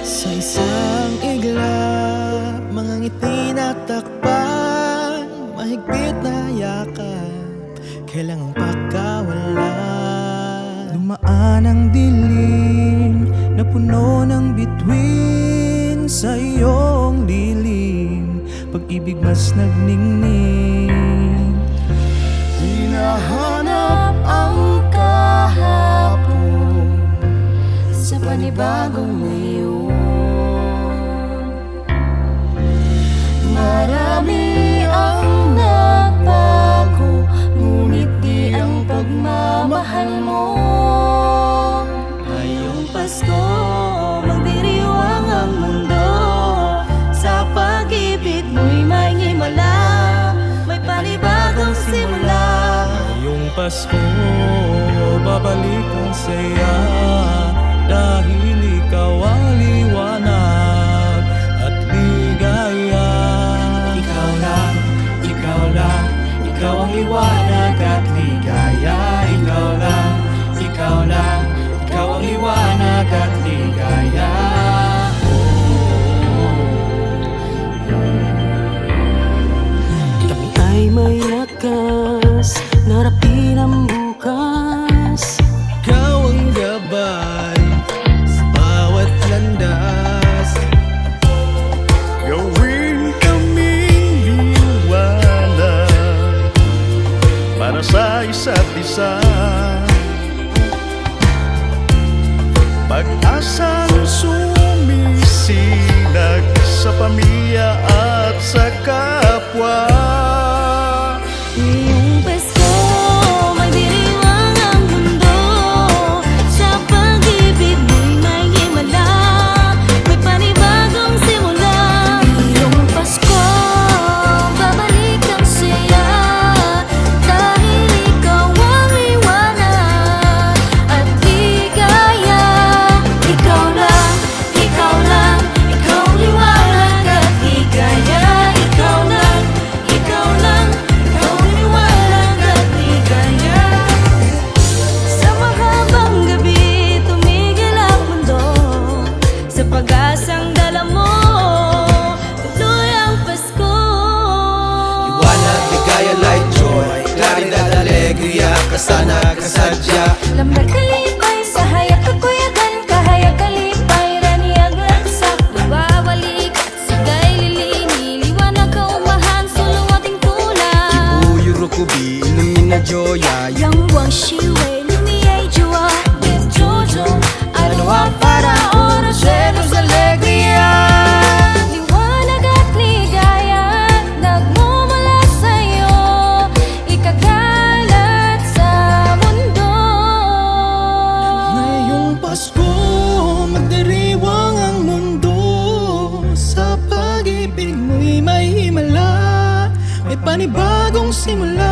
Sa isang igla, mga ngiti na takpan, mahigpit na yakap, kailangang pagkawalan. Dumaan ang dilim na puno ng bituin, sa iyong lilim pag-ibig mas nagningning. Hinahanap ang kahapon sa panibagong ngayon. Marami ang nabago, ngunit di ang pagmamahal mo. Ngayong Pasko, magdiriwang ang mundo, sa pag-ibig mo'y may himala, may panibagong simula. Ngayong Pasko, babalik ang saya, dahil ikaw ang liwanag at ligaya. Ikaw lang, ikaw lang, ikaw ang liwanag at ligaya. Ikaw lang, ikaw lang, ikaw ang liwanag at ligaya. Kami ay may lakas, narapin ang bukas. Ikaw ang gabay sa bawat landas, Gawin kaming liwanag para sa isa't isa. Pag-asang sumisinag sa pamilya at sa kapwa. Ngayong Pasko, magdiriwang ang mundo, sa pag-ibig mo'y may himala, may panibagong simula. Ngayong Pasko, babalik ang saya, dahil ikaw ang liwanag at ligaya. Ikaw lang, ikaw lang, ikaw ang liwanag at ligaya. Ikaw lang, ikaw lang, ikaw ang liwanag at ligaya. Sa mahabang gabi, tumigil ang mundo, sa pag-asang dala mo, tuloy ang Pasko. Liwanag, ligaya, light, joy, claridad, alegria, kasana, kasadya. Lambar kalipay, sa hayak kakuyagan, kahayak kalipay, raniyag lansak, nababalik, sigay lilini, liwanag kaumahan, suluwating tulad. Ibuyo rokubi, ilumina joya. Yang wang shiway, lumiyay jua, Big Jojo, ano ang paraon, Roseros alegria. Liwanag at ligaya, nagmumula sa'yo, ikakalat sa mundo. ngayong Pasko, magdiriwang ang mundo, sa pag-ibig mo'y may himala, may panibagong simula.